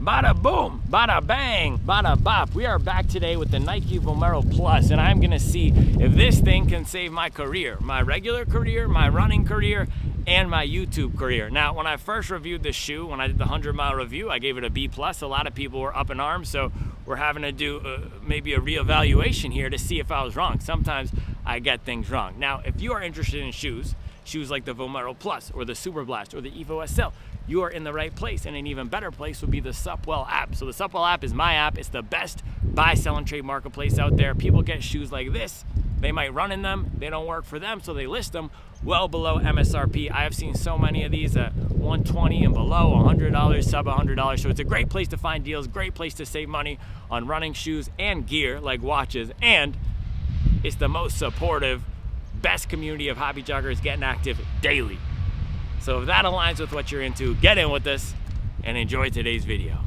Bada boom, bada bang, bada bop. We are back today with the Nike Vomero Plus, and I'm gonna see if this thing can save my career, my regular career, my running career, and my YouTube career. Now, when I first reviewed this shoe, when I did the 100-mile review, I gave it a B+. A lot of people were up in arms, so we're having to do maybe a reevaluation here to see if I was wrong. Sometimes I get things wrong. Now, if you are interested in shoes like the Vomero Plus or the Super Blast or the Evo SL, you are in the right place. And an even better place would be the Supwell app. So the Supwell app is my app. It's the best buy, sell, and trade marketplace out there. People get shoes like this. They might run in them. They don't work for them, so they list them well below MSRP. I have seen so many of these at $120 and below, $100, sub $100. So it's a great place to find deals, great place to save money on running shoes and gear like watches. And it's the most supportive, best community of hobby joggers getting active daily. So if that aligns with what you're into, get in with us and enjoy today's video.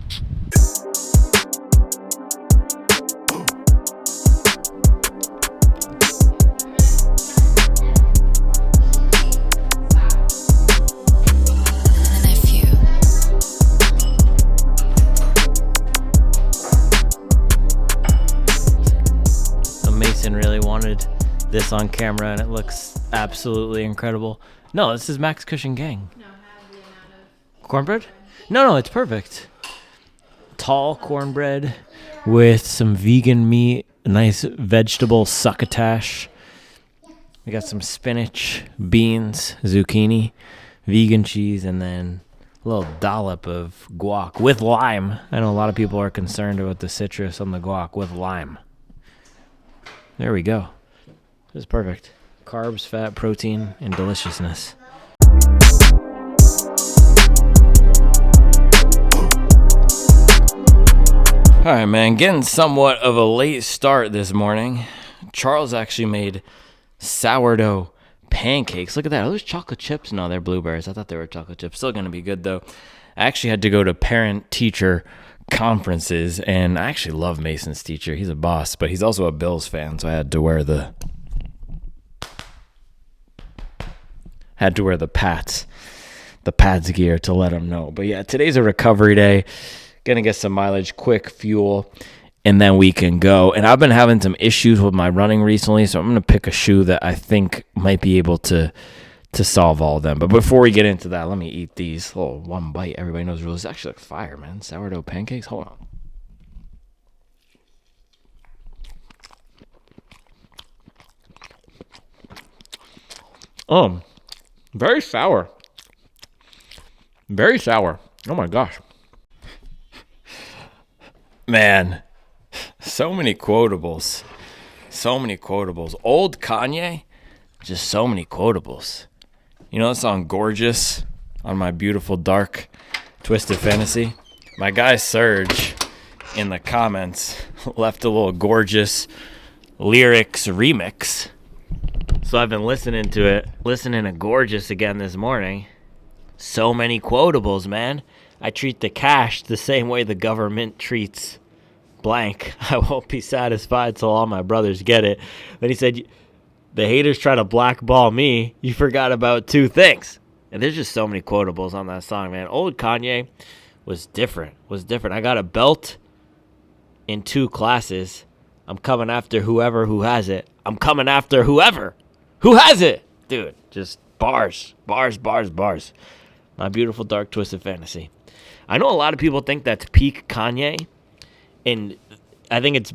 So Mason really wanted this on camera and it looks absolutely incredible. No, this is Max Cushion Gang. No, have the amount of Cornbread? No, it's perfect. Tall cornbread with some vegan meat, a nice vegetable succotash. We got some spinach, beans, zucchini, vegan cheese, and then a little dollop of guac with lime. I know a lot of people are concerned about the citrus on the guac with lime. There we go. This is perfect. Carbs, fat, protein, and deliciousness. All right, man, getting somewhat of a late start this morning. Charles actually made sourdough pancakes. Look at that. Are those chocolate chips? No, they're blueberries. I thought they were chocolate chips. Still going to be good, though. I actually had to go to parent-teacher conferences, and I actually love Mason's teacher. He's a boss, but he's also a Bills fan, so I had to wear the Pats gear to let him know. But yeah, today's a recovery day. Gonna get some mileage, quick fuel, and then we can go. And I've been having some issues with my running recently, so I'm gonna pick a shoe that I think might be able to solve all of them. But before we get into that, let me eat these. Oh, one bite. Everybody knows rules. Actually looks fire, man. Sourdough pancakes. Hold on. Very sour. Very sour. Oh my gosh. Man, so many quotables. So many quotables. Old Kanye, just so many quotables. You know that song Gorgeous on My Beautiful Dark Twisted Fantasy? My guy Serge in the comments left a little Gorgeous lyrics remix. So I've been listening to Gorgeous again this morning. So many quotables, man. I treat the cash the same way the government treats blank. I won't be satisfied till all my brothers get it. Then he said, the haters try to blackball me. You forgot about two things. And there's just so many quotables on that song, man. Old Kanye was different. I got a belt in 2 classes. I'm coming after whoever who has it. I'm coming after whoever who has it? Dude, just bars. My Beautiful Dark Twisted Fantasy. I know a lot of people think that's peak Kanye, and I think it's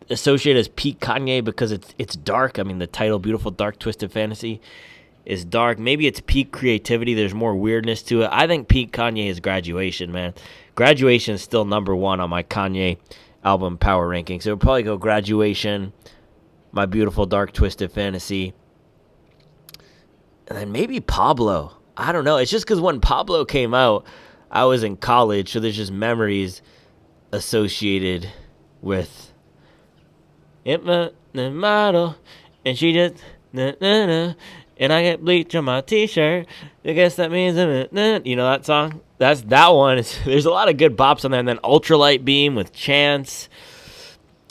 associated as peak Kanye because it's dark. I mean, the title Beautiful Dark Twisted Fantasy is dark. Maybe it's peak creativity. There's more weirdness to it. I think peak Kanye is Graduation, man. Graduation is still number 1 on my Kanye album power ranking. So it'll probably go Graduation, My Beautiful Dark Twisted Fantasy, and then maybe Pablo. I don't know. It's just because when Pablo came out, I was in college, so there's just memories associated with it. Model, and she just and I get bleach on my t-shirt. I guess that means you know that song. That's that one. There's a lot of good bops on there, and then Ultralight Beam with Chance.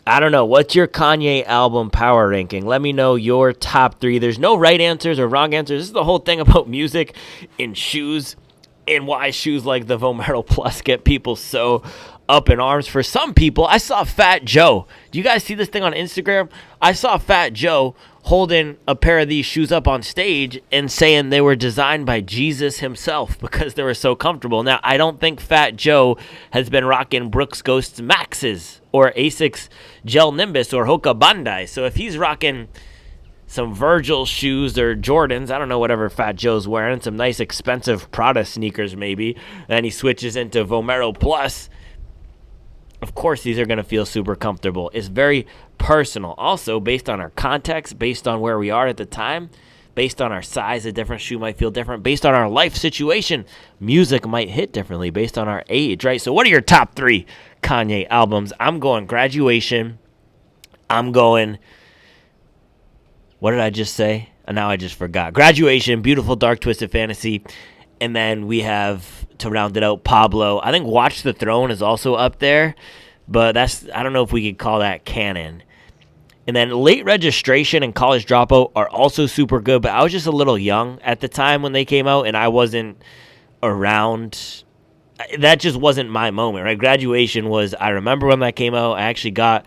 I don't know. What's your Kanye album power ranking? Let me know your top 3. There's no right answers or wrong answers. This is the whole thing about music and shoes, and why shoes like the Vomero Plus get people so up in arms. For some people, I saw Fat Joe. Do you guys see this thing on Instagram? I saw Fat Joe holding a pair of these shoes up on stage and saying they were designed by Jesus himself because they were so comfortable. Now, I don't think Fat Joe has been rocking Brooks Ghosts Maxes or Asics Gel Nimbus or Hoka Bandai. So if he's rocking some Virgil shoes or Jordans, I don't know, whatever Fat Joe's wearing, some nice expensive Prada sneakers maybe, then he switches into Vomero Plus, of course these are going to feel super comfortable. It's very personal. Also, based on our context, based on where we are at the time, based on our size, a different shoe might feel different. Based on our life situation, music might hit differently based on our age, right? So what are your top 3 Kanye albums? I'm going Graduation. I'm going... What did I just say? And now I just forgot. Graduation, Beautiful Dark Twisted Fantasy. And then we have, to round it out, Pablo. I think Watch the Throne is also up there. But I don't know if we could call that canon. And then Late Registration and College Dropout are also super good. But I was just a little young at the time when they came out. And I wasn't around. That just wasn't my moment, right? Graduation was, I remember when that came out. I actually got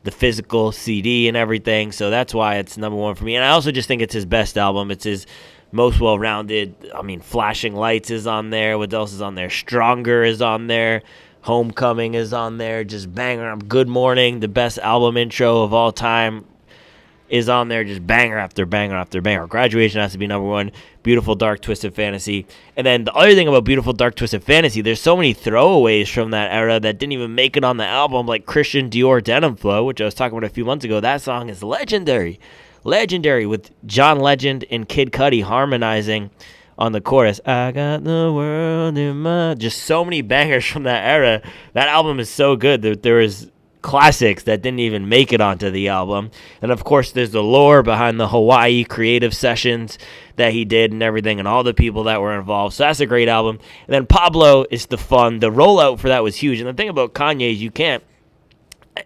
the physical CD and everything, so that's why it's number 1 for me. And I also just think it's his best album. It's his most well-rounded. I mean, Flashing Lights is on there. What else is on there? Stronger is on there. Homecoming is on there. Just banger. Good Morning, the best album intro of all time, is on there. Just banger after banger after banger. Graduation has to be number 1. Beautiful Dark Twisted Fantasy. And then the other thing about Beautiful Dark Twisted Fantasy, there's so many throwaways from that era that didn't even make it on the album, like Christian Dior Denim Flow, which I was talking about a few months ago. That song is legendary. Legendary, with John Legend and Kid Cudi harmonizing on the chorus. I got the world in my... Just so many bangers from that era. That album is so good. There was classics that didn't even make it onto the album. And of course there's the lore behind the Hawaii creative sessions that he did and everything, and all the people that were involved. So that's a great album. And then Pablo is the fun. The rollout for that was huge. And the thing about Kanye is you can't,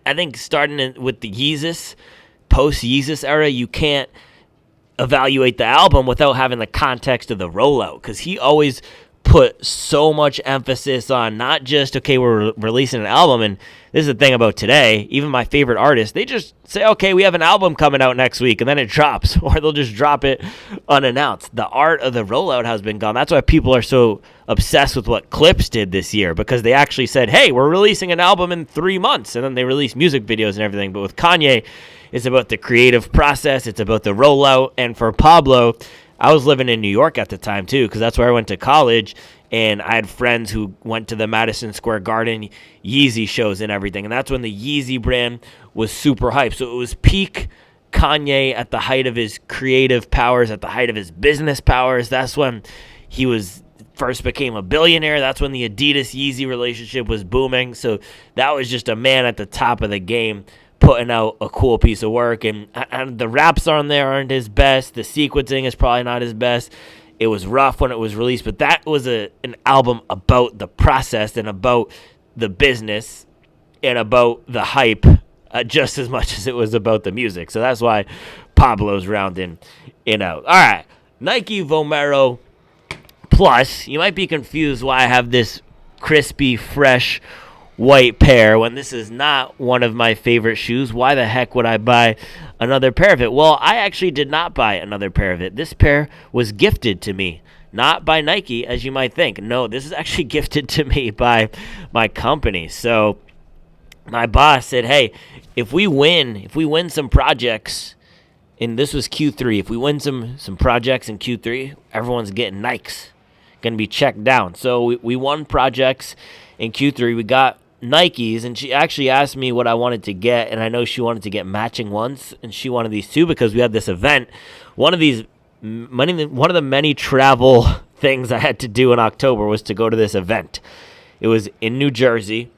I think starting with the Yeezus, post-Yeezus era, you can't evaluate the album without having the context of the rollout, because he always put so much emphasis on not just, okay, we're releasing an album. And this is the thing about today, even my favorite artists, they just say, okay, we have an album coming out next week, and then it drops, or they'll just drop it unannounced. The art of the rollout has been gone. That's why people are so obsessed with what Clips did this year, because they actually said, hey, we're releasing an album in 3 months, and then they release music videos and everything. But with Kanye, it's about the creative process, it's about the rollout. And for Pablo, I was living in New York at the time, too, because that's where I went to college, and I had friends who went to the Madison Square Garden Yeezy shows and everything, and that's when the Yeezy brand was super hyped. So it was peak Kanye at the height of his creative powers, at the height of his business powers. That's when he first became a billionaire. That's when the Adidas Yeezy relationship was booming. So that was just a man at the top of the game, putting out a cool piece of work. And the raps on there aren't his best. The sequencing is probably not his best. It was rough when it was released, but that was an album about the process and about the business and about the hype, just as much as it was about the music. So that's why Pablo's rounding it out. All right, Nike Vomero Plus. You might be confused why I have this crispy, fresh white pair when this is not one of my favorite shoes. Why the heck would I buy another pair of it? Well, I actually did not buy another pair of it. This pair was gifted to me, not by Nike, as you might think. No, this is actually gifted to me by my company. So my boss said, hey, if we win some projects, and this was Q3, if we win some projects in Q3, everyone's getting Nikes, going to be checked down. So we won projects in Q3. We got Nikes, and she actually asked me what I wanted to get, and I know she wanted to get matching ones, and she wanted these too because we had this event. One of the many travel things I had to do in October was to go to this event. It was in New Jersey.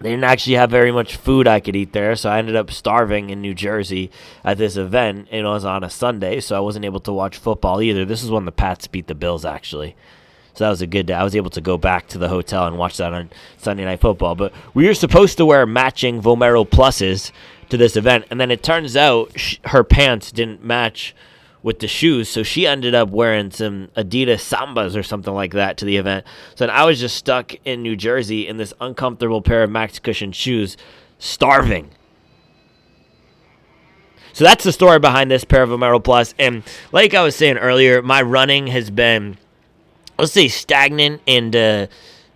They didn't actually have very much food I could eat there, so I ended up starving in New Jersey at this event. It was on a Sunday, so I wasn't able to watch football either. This is when the Pats beat the Bills, actually. So that was a good day. I was able to go back to the hotel and watch that on Sunday Night Football. But we were supposed to wear matching Vomero Pluses to this event. And then it turns out her pants didn't match with the shoes. So she ended up wearing some Adidas Sambas or something like that to the event. So then I was just stuck in New Jersey in this uncomfortable pair of max cushion shoes, starving. So that's the story behind this pair of Vomero Plus. And like I was saying earlier, my running has been, let's say, stagnant, and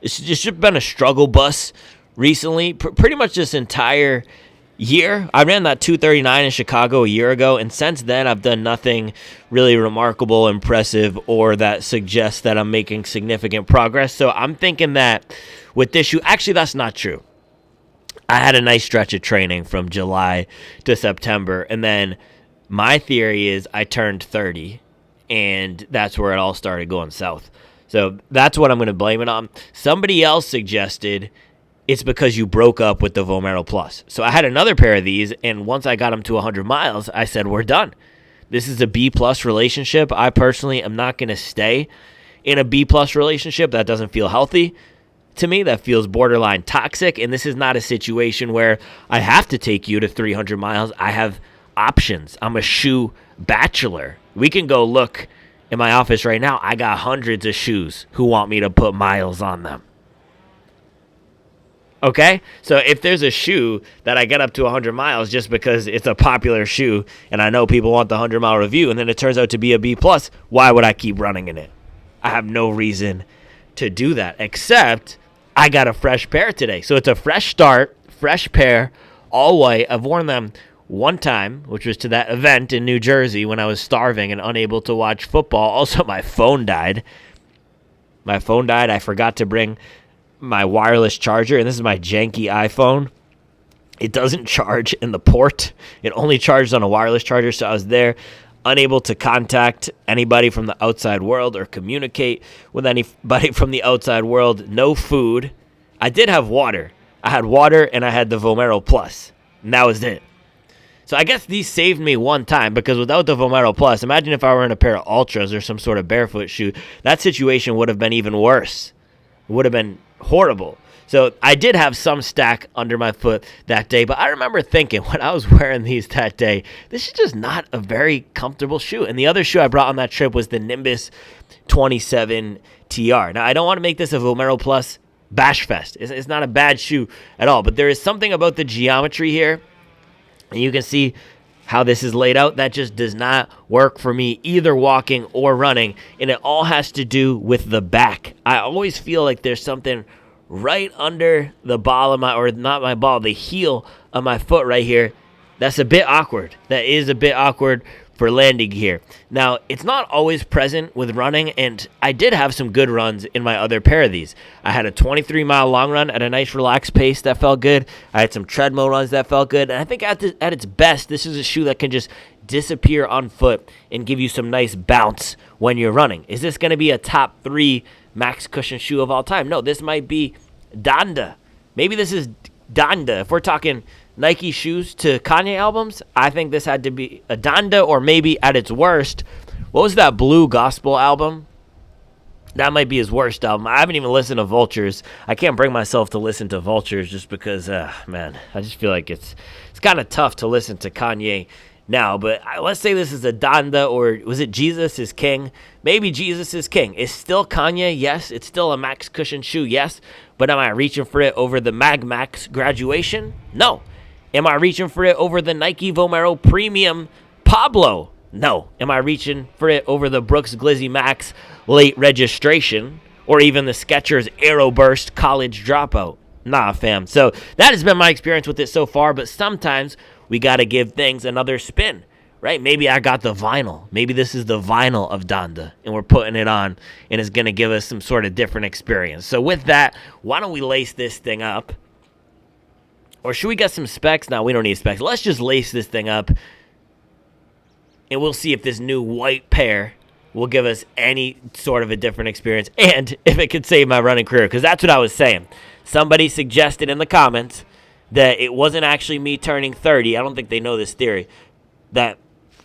it's just been a struggle bus recently. Pretty much this entire year. I ran that 2:39 in Chicago a year ago, and since then I've done nothing really remarkable, impressive, or that suggests that I'm making significant progress. So I'm thinking that with this shoe, actually that's not true. I had a nice stretch of training from July to September, and then my theory is I turned 30, and that's where it all started going south. So that's what I'm going to blame it on. Somebody else suggested it's because you broke up with the Vomero Plus. So I had another pair of these, and once I got them to 100 miles, I said, we're done. This is a B-plus relationship. I personally am not going to stay in a B-plus relationship. That doesn't feel healthy to me. That feels borderline toxic, and this is not a situation where I have to take you to 300 miles. I have options. I'm a shoe bachelor. We can go look in my office right now. I got hundreds of shoes who want me to put miles on them. Okay? So if there's a shoe that I get up to 100 miles just because it's a popular shoe and I know people want the 100-mile review, and then it turns out to be a B+, why would I keep running in it? I have no reason to do that, except I got a fresh pair today. So it's a fresh start, fresh pair, all white. I've worn them one time, which was to that event in New Jersey when I was starving and unable to watch football. Also, my phone died. I forgot to bring my wireless charger, and this is my janky iPhone. It doesn't charge in the port. It only charges on a wireless charger, so I was there unable to contact anybody from the outside world or communicate with anybody from the outside world. No food. I did have water. I had water, and I had the Vomero Plus, and that was it. So I guess these saved me one time, because without the Vomero Plus, imagine if I were in a pair of Ultras or some sort of barefoot shoe. That situation would have been even worse. It would have been horrible. So I did have some stack under my foot that day, but I remember thinking when I was wearing these that day, this is just not a very comfortable shoe. And the other shoe I brought on that trip was the Nimbus 27 TR. Now, I don't want to make this a Vomero Plus bash fest. It's not a bad shoe at all, but there is something about the geometry here, and you can see how this is laid out, that just does not work for me, either walking or running, and it all has to do with the back. I always feel like there's something right under the ball of the heel of my foot right here. That's a bit awkward. That is a bit awkward for landing here. Now, it's not always present with running, and I did have some good runs in my other pair of these. I had a 23-mile long run at a nice relaxed pace that felt good. I had some treadmill runs that felt good, and I think at its best, this is a shoe that can just disappear on foot and give you some nice bounce when you're running. Is this going to be a top 3 max cushion shoe of all time? No, this might be Donda. Maybe this is Donda. If we're talking Nike shoes to Kanye albums, I think this had to be a Donda, or maybe at its worst, what was that Blue Gospel album? That might be his worst album. I haven't even listened to Vultures. I can't bring myself to listen to Vultures just because, man, I just feel like it's kind of tough to listen to Kanye now. But let's say this is a Donda, or was it Jesus is King? Maybe Jesus is King. It's still Kanye, yes. It's still a max cushion shoe, yes. But am I reaching for it over the Mag Max Graduation? No. Am I reaching for it over the Nike Vomero Premium Pablo? No. Am I reaching for it over the Brooks Glizzy Max Late Registration, or even the Skechers Aeroburst College Dropout? Nah, fam. So that has been my experience with it so far, but sometimes we got to give things another spin, right? Maybe I got the vinyl. Maybe this is the vinyl of Donda, and we're putting it on, and it's going to give us some sort of different experience. So with that, why don't we lace this thing up? Or should we get some specs? No, we don't need specs. Let's just lace this thing up, and we'll see if this new white pair will give us any sort of a different experience, and if it could save my running career, because that's what I was saying. Somebody suggested in the comments that it wasn't actually me turning 30. I don't think they know this theory that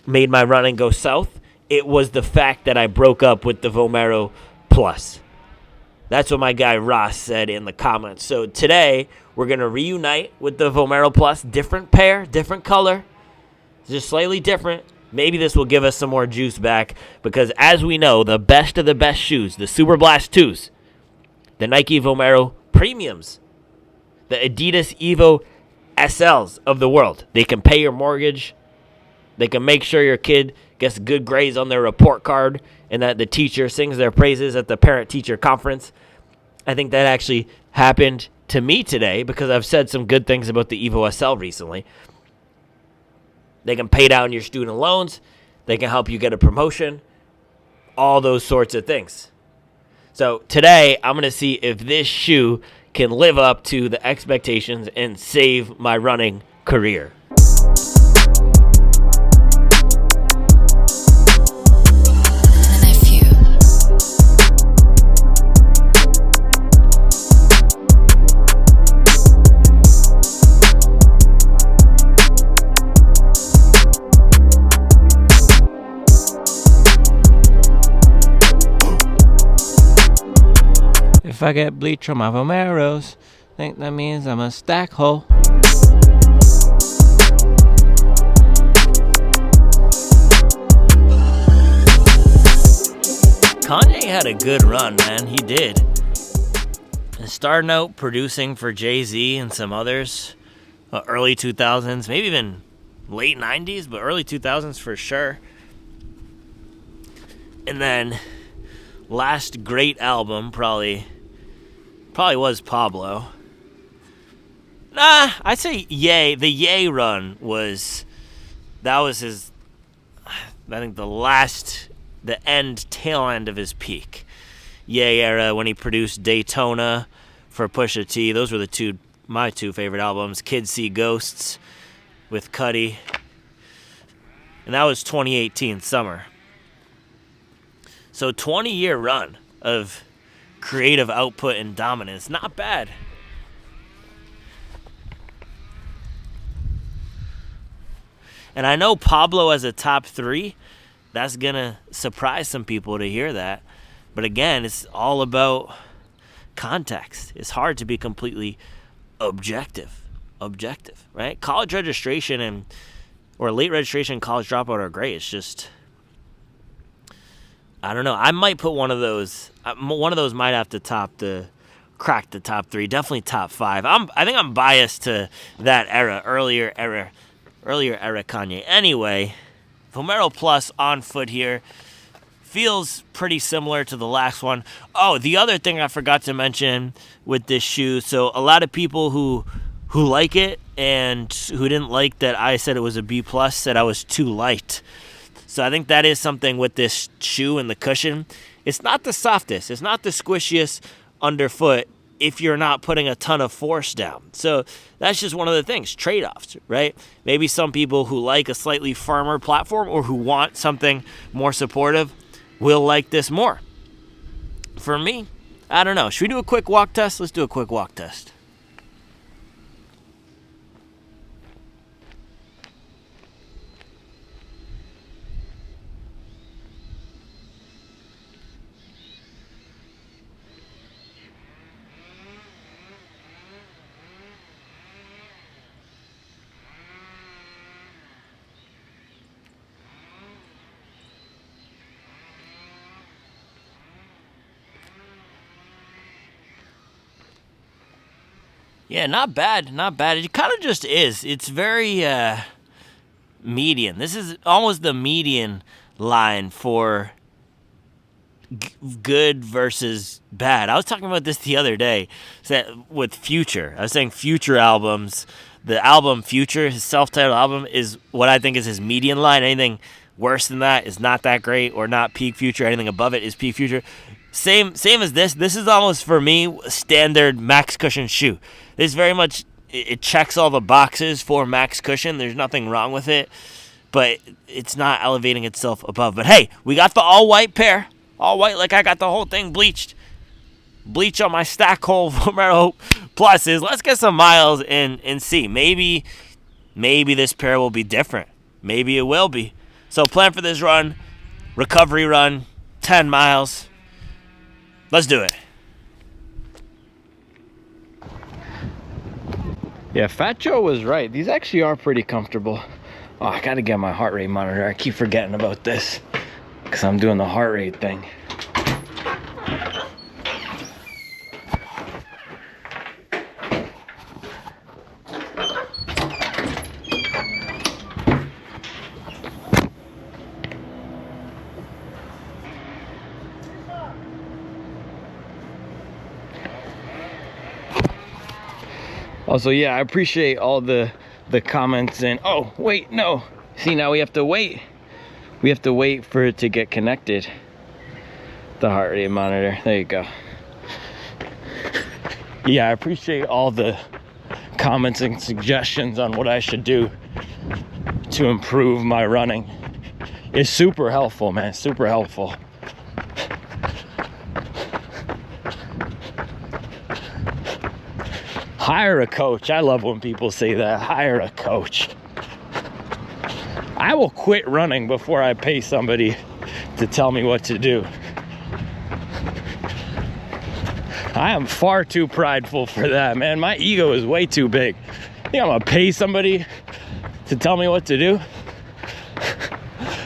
made my running go south. It was the fact that I broke up with the Vomero Plus. That's what my guy Ross said in the comments. So today, we're going to reunite with the Vomero Plus. Different pair, different color. Just slightly different. Maybe this will give us some more juice back because, as we know, the best of the best shoes, the Super Blast 2s, the Nike Vomero Premiums, the Adidas Evo SLs of the world, they can pay your mortgage. They can make sure your kid gets good grades on their report card and that the teacher sings their praises at the parent-teacher conference. I think that actually happened to me today because I've said some good things about the Evo SL recently. They can pay down your student loans. They can help you get a promotion. All those sorts of things. So today, I'm going to see if this shoe can live up to the expectations and save my running career. If I get bleach on my Vomeros, think that means I'm a stack hole. Kanye had a good run, man. He did. And starting out producing for Jay-Z and some others, early 2000s, maybe even late 90s, but early 2000s for sure. And then last great album probably was Pablo. I'd say Ye. The Ye run was his, I think the tail end of his peak. Ye era when he produced Daytona for Pusha T. Those were my two favorite albums. Kids See Ghosts with Cudi. And that was 2018 summer. So 20-year run of creative output and dominance. Not bad. And I know Pablo as a top 3. That's going to surprise some people to hear that. But again, it's all about context. It's hard to be completely objective, right? College registration or late registration and college dropout are great. It's just, I don't know. I might put one of those. One of those might have to crack the top 3. Definitely top 5. I think I'm biased to that earlier era Kanye. Anyway, Vomero Plus on foot here. Feels pretty similar to the last one. Oh, the other thing I forgot to mention with this shoe. So a lot of people who like it and who didn't like that I said it was a B+ said I was too light. So I think that is something with this shoe and the cushion. It's not the softest. It's not the squishiest underfoot if you're not putting a ton of force down. So that's just one of the things, trade-offs, right? Maybe some people who like a slightly firmer platform or who want something more supportive will like this more. For me, I don't know. Should we do a quick walk test? Let's do a quick walk test. Yeah, not bad. It kind of just is. It's very median. This is almost the median line for good versus bad. I was talking about this the other day with Future. I was saying Future albums, the album Future, his self-titled album, is what I think is his median line. Anything worse than that is not that great or not peak Future. Anything above it is peak Future. Same as this. This is almost, for me, standard max cushion shoe. This very much, it checks all the boxes for max cushion. There's nothing wrong with it, but it's not elevating itself above. But hey, we got the all-white pair. All white, like I got the whole thing bleached. Bleach on my stack hole Vomero Pluses. Let's get some miles and see. Maybe this pair will be different. Maybe it will be. So plan for this run, recovery run, 10 miles. Let's do it. Yeah, Fat Joe was right. These actually are pretty comfortable. Oh, I gotta get my heart rate monitor. I keep forgetting about this because I'm doing the heart rate thing. Also, yeah, I appreciate all the comments and oh wait, no, see, now we have to wait for it to get connected, the heart rate monitor. There you go. Yeah, I appreciate all the comments and suggestions on what I should do to improve my running. It's super helpful, man, super helpful. Hire a coach. I love when people say that. Hire a coach. I will quit running before I pay somebody to tell me what to do. I am far too prideful for that, man. My ego is way too big. I think I'm gonna pay somebody to tell me what to do?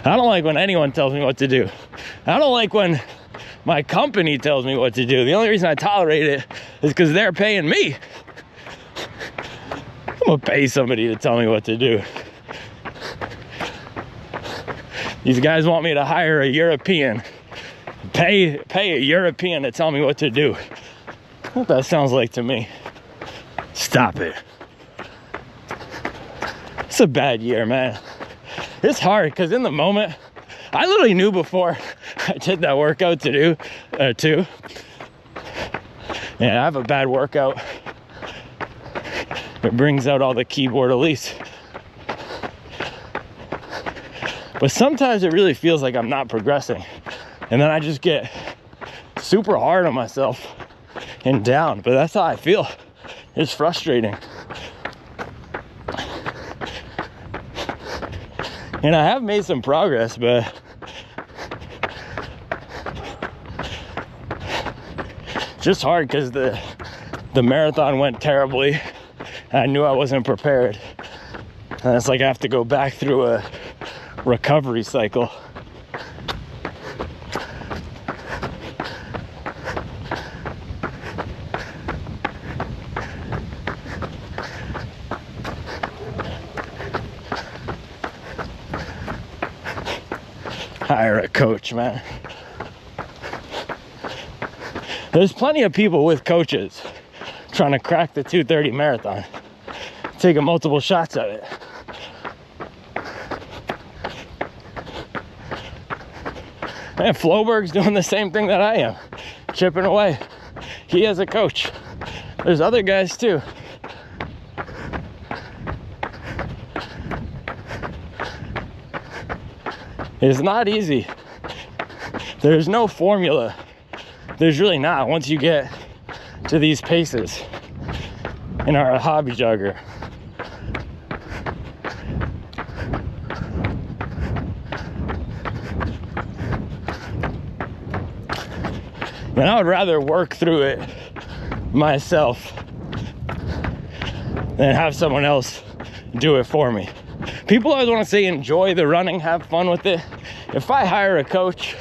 I don't like when anyone tells me what to do. I don't like when my company tells me what to do. The only reason I tolerate it is because they're paying me. I'm gonna pay somebody to tell me what to do. These guys want me to hire a European. Pay a European to tell me what to do. What that sounds like to me. Stop it. It's a bad year, man. It's hard because in the moment, I literally knew before I did that workout too. Yeah, I have a bad workout. It brings out all the keyboard elites. But sometimes it really feels like I'm not progressing. And then I just get super hard on myself and down. But that's how I feel. It's frustrating. And I have made some progress, but just hard because the marathon went terribly. I knew I wasn't prepared. And it's like I have to go back through a recovery cycle. Hire a coach, man. There's plenty of people with coaches trying to crack the 2:30 marathon, taking multiple shots at it. And Floberg's doing the same thing that I am, chipping away. He has a coach. There's other guys too. It's not easy. There's no formula. There's really not once you get to these paces and are a hobby jogger. And I would rather work through it myself than have someone else do it for me. People always want to say enjoy the running, have fun with it. If I hire a coach,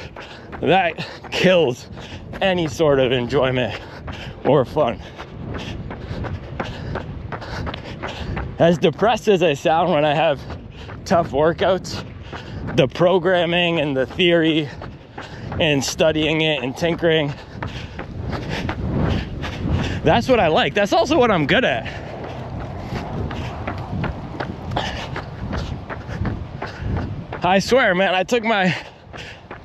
that kills any sort of enjoyment or fun. As depressed as I sound when I have tough workouts, the programming and the theory and studying it and tinkering, that's what I like. That's also what I'm good at. I swear, man, I took my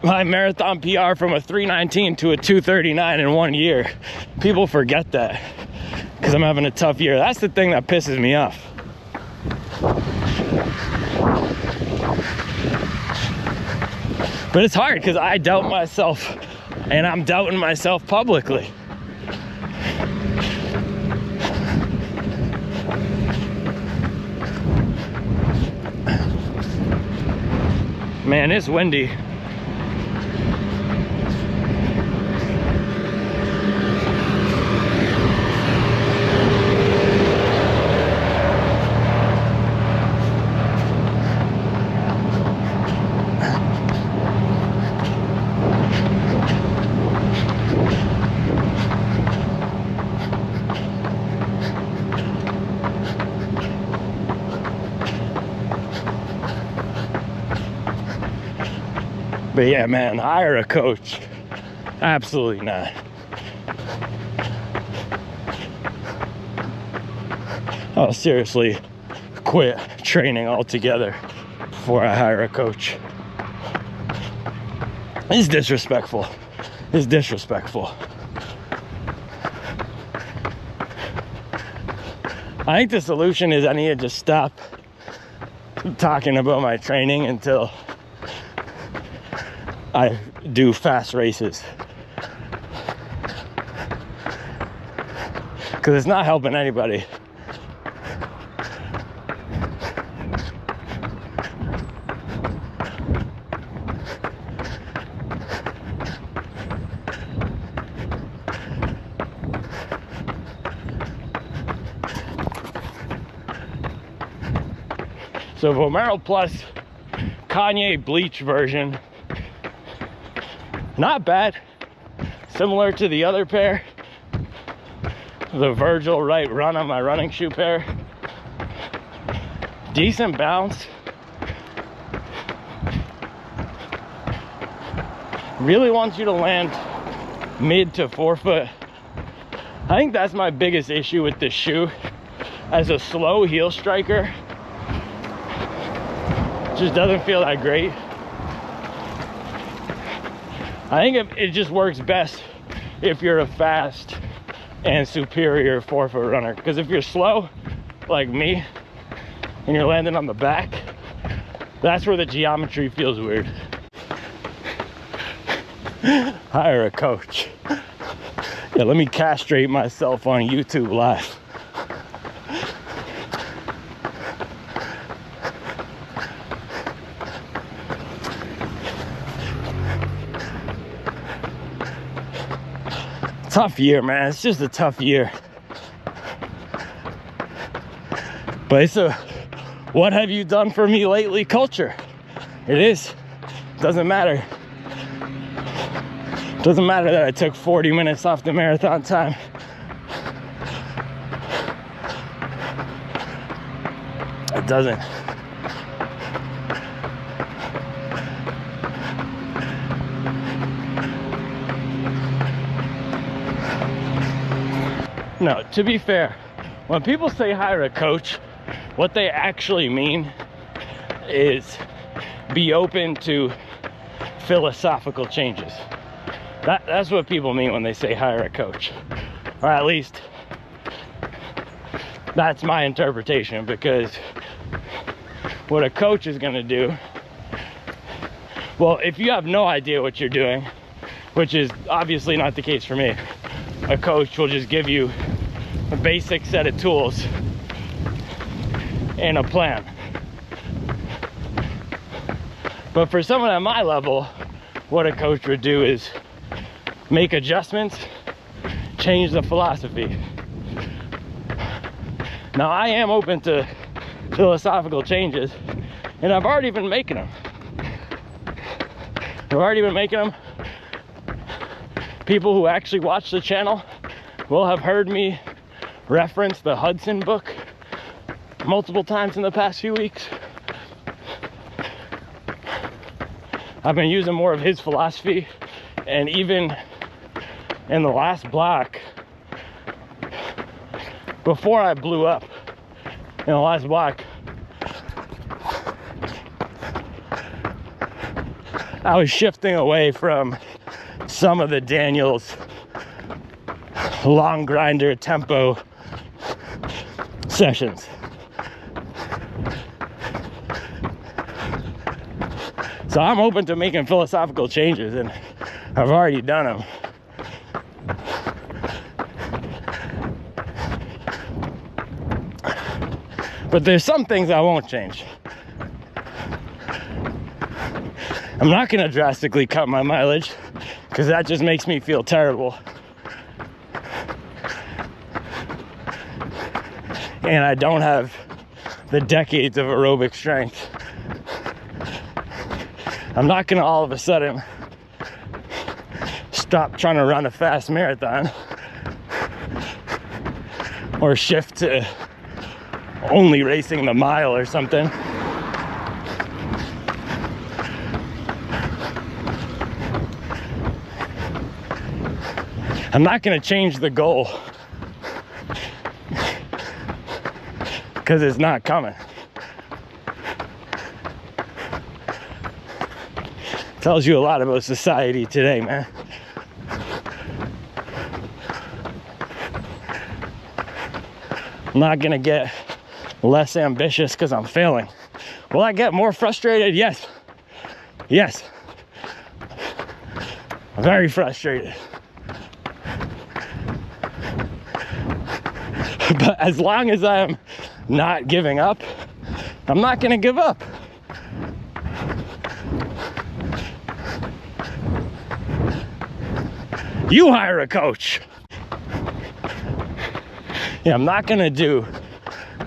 marathon PR from a 3:19 to a 2:39 in 1 year. People forget that because I'm having a tough year. That's the thing that pisses me off. But it's hard because I doubt myself and I'm doubting myself publicly. Man, it's windy. But yeah, man, hire a coach. Absolutely not. I'll seriously quit training altogether before I hire a coach. It's disrespectful. It's disrespectful. I think the solution is I need to just stop talking about my training until I do fast races. Because it's not helping anybody. So Vomero Plus Kanye bleach version, not bad. Similar to the other pair, the Virgil Right Run on my running shoe pair. Decent bounce. Really wants you to land mid to forefoot. I think that's my biggest issue with this shoe. As a slow heel striker, just doesn't feel that great. I think it just works best if you're a fast and superior forefoot runner. Because if you're slow, like me, and you're landing on the back, that's where the geometry feels weird. Hire a coach. Yeah, let me castrate myself on YouTube Live. Tough year, man. It's just a tough year. But it's a what have you done for me lately culture. It is. Doesn't matter. Doesn't matter that I took 40 minutes off the marathon time. It doesn't. No, to be fair, when people say hire a coach, what they actually mean is be open to philosophical changes. That's what people mean when they say hire a coach. Or at least that's my interpretation, because what a coach is going to do, well, if you have no idea what you're doing, which is obviously not the case for me, a coach will just give you a basic set of tools and a plan. But for someone at my level, what a coach would do is make adjustments, change the philosophy. Now, I am open to philosophical changes, and I've already been making them. People who actually watch the channel will have heard me reference the Hudson book multiple times in the past few weeks. I've been using more of his philosophy, and even in the last block, before I blew up, in the last block, I was shifting away from some of the Daniels long grinder tempo sessions. So I'm open to making philosophical changes, and I've already done them. But there's some things I won't change. I'm not going to drastically cut my mileage, because that just makes me feel terrible. And I don't have the decades of aerobic strength. I'm not going to all of a sudden stop trying to run a fast marathon or shift to only racing the mile or something. I'm not gonna change the goal because it's not coming. Tells you a lot about society today, man. I'm not gonna get less ambitious because I'm failing. Will I get more frustrated? Yes. Yes. Very frustrated. But as long as I'm not giving up, I'm not gonna give up. You hire a coach. Yeah, I'm not gonna do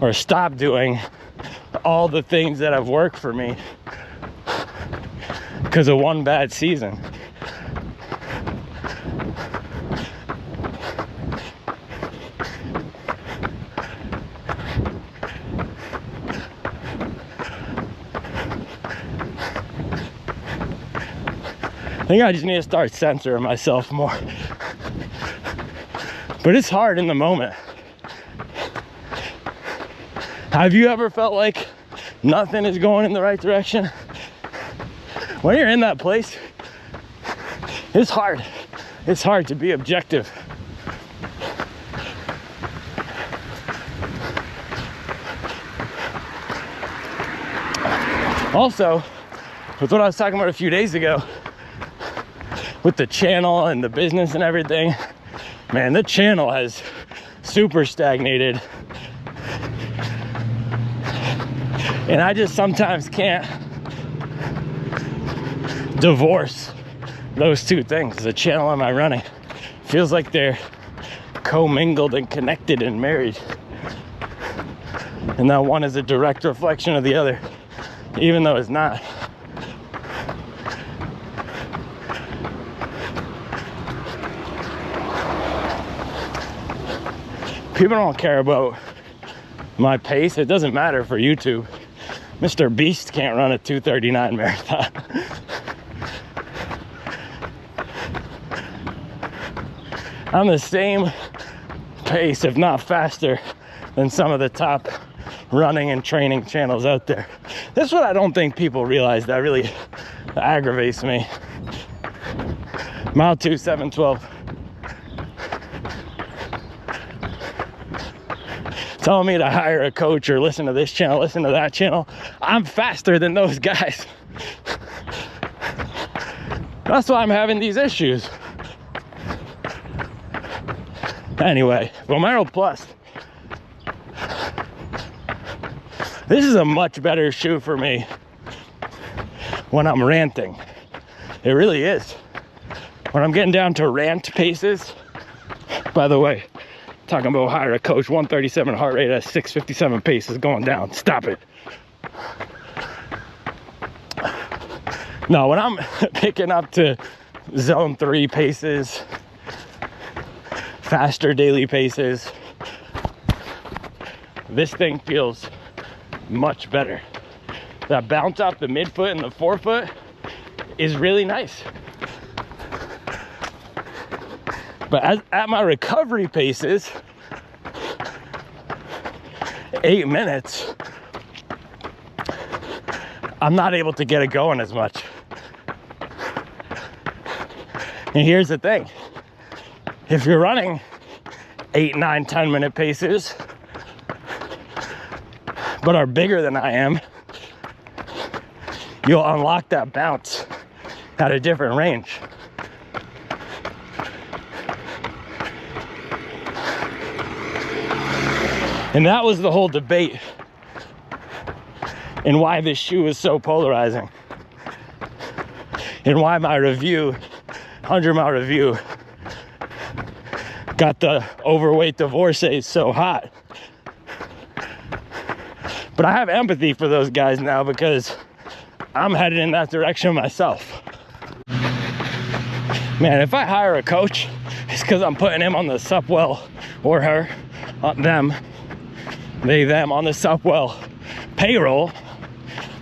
or stop doing all the things that have worked for me because of one bad season. I think I just need to start censoring myself more. But it's hard in the moment. Have you ever felt like nothing is going in the right direction? When you're in that place, it's hard. It's hard to be objective. Also, with what I was talking about a few days ago, with the channel and the business and everything, man, the channel has super stagnated. And I just sometimes can't divorce those two things. The channel and my running feels like they're commingled and connected and married. And that one is a direct reflection of the other, even though it's not. People don't care about my pace. It doesn't matter for YouTube. Mr. Beast can't run a 2:39 marathon. I'm the same pace, if not faster, than some of the top running and training channels out there. This is what I don't think people realize that really aggravates me. Mile 2, 7:12. Telling me to hire a coach or listen to this channel, listen to that channel. I'm faster than those guys. That's why I'm having these issues. Anyway, Vomero Plus. This is a much better shoe for me when I'm ranting. It really is. When I'm getting down to rant paces, by the way, talking about hire a coach, 137 heart rate at 657 pace is going down. Stop it. No, when I'm picking up to zone 3 paces, faster daily paces, this thing feels much better. That bounce off the midfoot and the forefoot is really nice. But at my recovery paces, 8 minutes, I'm not able to get it going as much. And here's the thing. If you're running 8, 9, 10-minute paces, but are bigger than I am, you'll unlock that bounce at a different range. And that was the whole debate and why this shoe is so polarizing. And why my review, 100-mile review, got the overweight divorcees so hot. But I have empathy for those guys now because I'm headed in that direction myself. Man, if I hire a coach, it's because I'm putting him on the Supwell, or her, them, on the Supwell payroll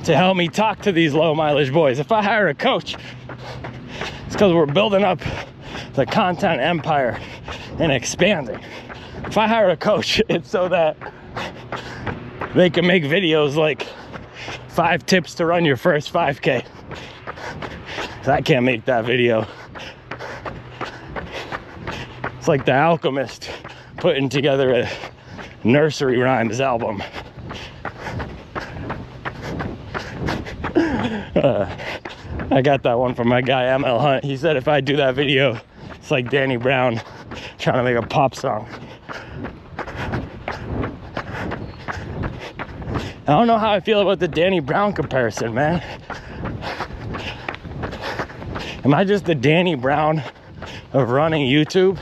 to help me talk to these low mileage boys. If I hire a coach, it's because we're building up the content empire and expanding. If I hire a coach, it's so that they can make videos like 5 tips to run your first 5K. So I can't make that video. It's like the Alchemist putting together a nursery rhymes album. I got that one from my guy ML Hunt. He said if I do that video, it's like Danny Brown trying to make a pop song. I don't know how I feel about the Danny Brown comparison, man. Am I just the Danny Brown of running YouTube?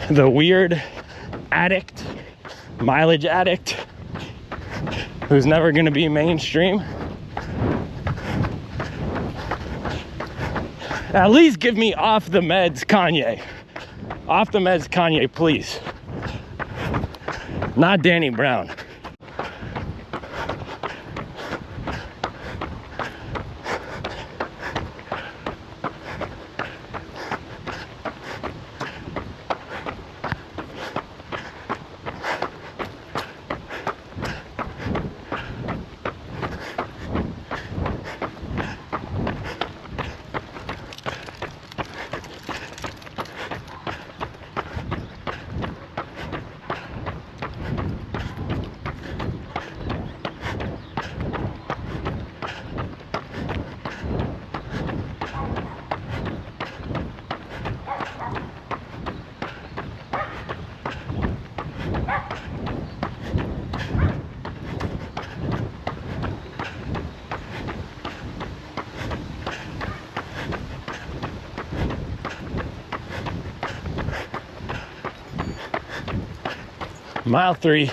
The weird addict, mileage addict, who's never gonna be mainstream? At least give me off the meds Kanye. Off the meds Kanye, please. Not Danny Brown. Mile 3,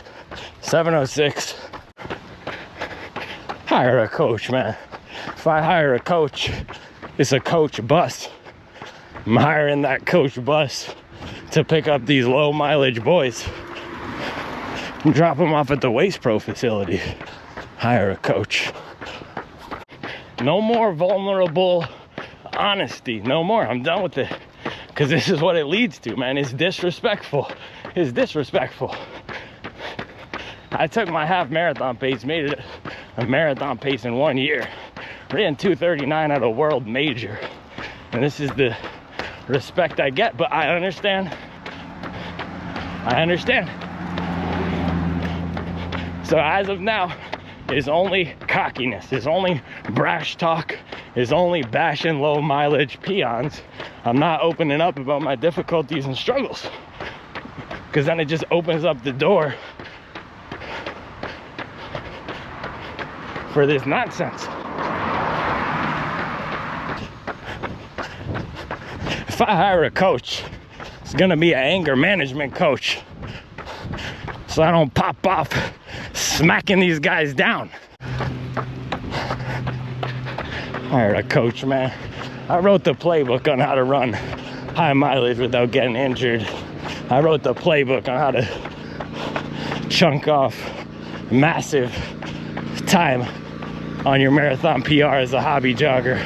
7:06. Hire a coach, man. If I hire a coach, it's a coach bus. I'm hiring that coach bus to pick up these low mileage boys and drop them off at the Waste Pro facility. Hire a coach. No more vulnerable honesty. No more. I'm done with it. Because this is what it leads to, man. It's disrespectful. It's disrespectful. I took my half marathon pace, made it a marathon pace in 1 year. Ran 2:39 at a world major. And this is the respect I get, but I understand. I understand. So as of now, it's only cockiness, it's only brash talk, it's only bashing low mileage peons. I'm not opening up about my difficulties and struggles, because then it just opens up the door for this nonsense. If I hire a coach, it's gonna be an anger management coach, so I don't pop off smacking these guys down. Hire a coach, man. I wrote the playbook on how to run high mileage without getting injured. I wrote the playbook on how to chunk off massive time on your marathon PR as a hobby jogger.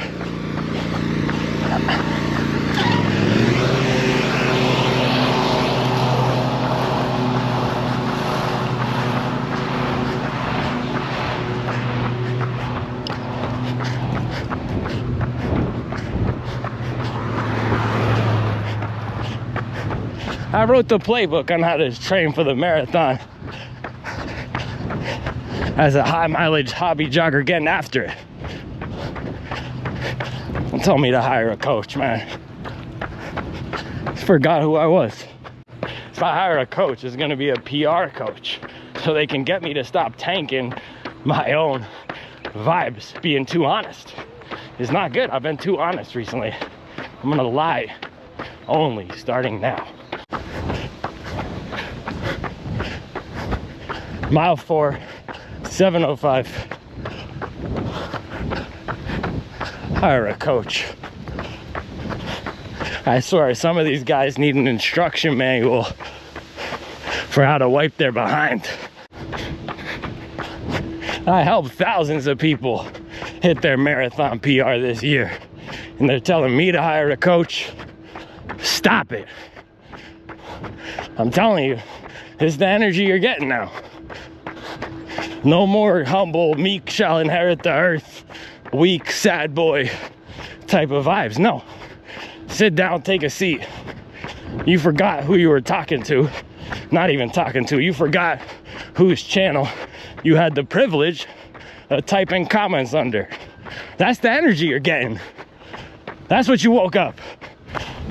I wrote the playbook on how to train for the marathon as a high mileage hobby jogger getting after it. Don't tell me to hire a coach, man. I forgot who I was. If I hire a coach, it's gonna be a PR coach, so they can get me to stop tanking my own vibes. Being too honest is not good. I've been too honest recently. I'm gonna lie only starting now. Mile 4, 7:05. Hire a coach. I swear, some of these guys need an instruction manual for how to wipe their behind. I helped thousands of people hit their marathon PR this year, and they're telling me to hire a coach. Stop it. I'm telling you, this is the energy you're getting now. No more humble, meek shall inherit the earth, weak, sad boy type of vibes. No. Sit down, take a seat. You forgot who you were talking to. Not even talking to. You forgot whose channel you had the privilege of typing comments under. That's the energy you're getting. That's what you woke up.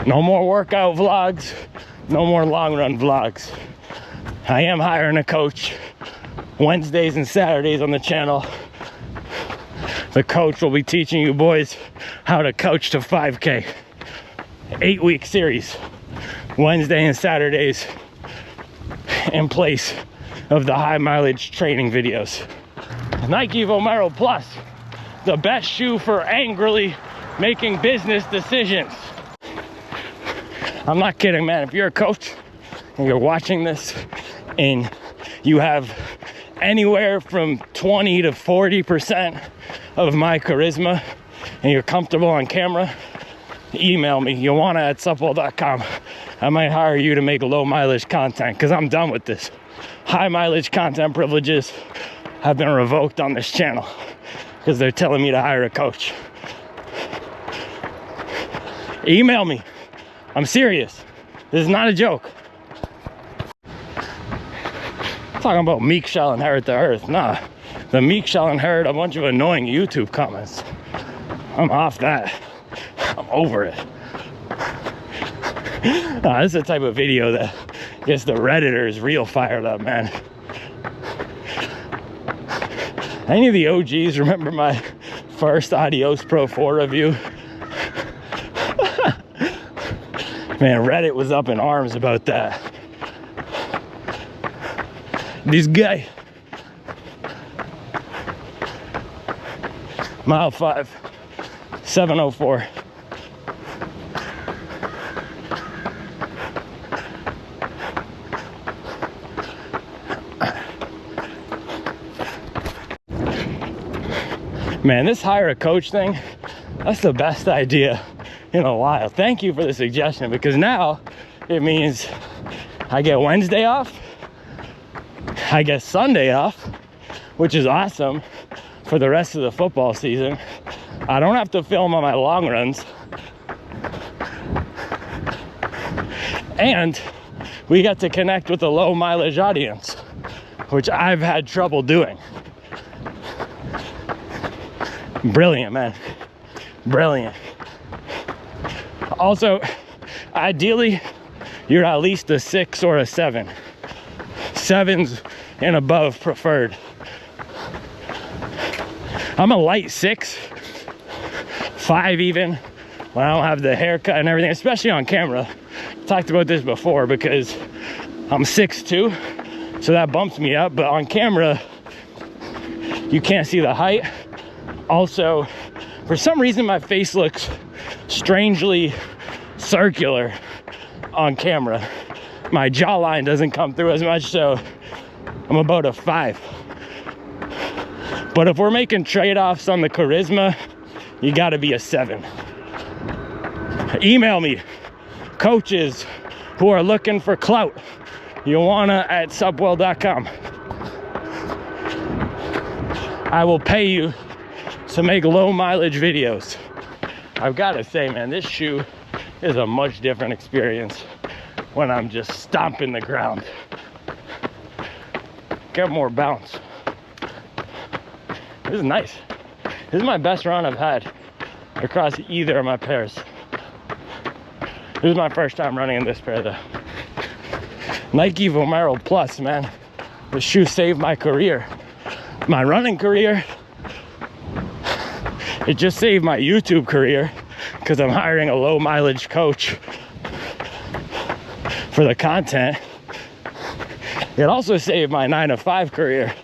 No more workout vlogs. No more long run vlogs. I am hiring a coach Wednesdays and Saturdays on the channel. The coach will be teaching you boys how to coach to 5K. 8-week series, Wednesday and Saturdays, in place of the high mileage training videos. Nike Vomero Plus, the best shoe for angrily making business decisions. I'm not kidding, man. If you're a coach and you're watching this and you have anywhere from 20 to 40% of my charisma and you're comfortable on camera, email me, Supwell.com. I might hire you to make low mileage content because I'm done with this. High mileage content privileges have been revoked on this channel because they're telling me to hire a coach. Email me. I'm serious. This is not a joke. I'm talking about meek shall inherit the earth. Nah, the meek shall inherit a bunch of annoying YouTube comments. I'm off that. I'm over it. Nah, this is the type of video that gets the Redditors real fired up, man. Any of the OGs remember my first Adios Pro 4 review? Man, Reddit was up in arms about that. This guy, mile 5, 704. Man, this hire a coach thing, that's the best idea in a while. Thank you for the suggestion, because now it means I get Wednesday off, I get Sunday off, which is awesome for the rest of the football season. I don't have to film on my long runs, and we get to connect with a low mileage audience, which I've had trouble doing. Brilliant, man. Brilliant. Also, ideally, you're at least a 6 or a 7. 7s and above preferred. I'm a light 6, 5 even, when I don't have the haircut and everything, especially on camera. I talked about this before because I'm 6'2", so that bumps me up, but on camera, you can't see the height. Also, for some reason, my face looks strangely circular on camera. My jawline doesn't come through as much, so I'm about a 5. But if we're making trade-offs on the charisma, you gotta be a 7. Email me, coaches who are looking for clout, Supwell.com. I will pay you to make low mileage videos. I've got to say, man, this shoe is a much different experience when I'm just stomping the ground. Get more bounce. This is nice. This is my best run I've had across either of my pairs. This is my first time running in this pair though. Nike Vomero Plus, man. This shoe saved my career. My running career. It just saved my YouTube career because I'm hiring a low mileage coach for the content. It also saved my 9-to-5 career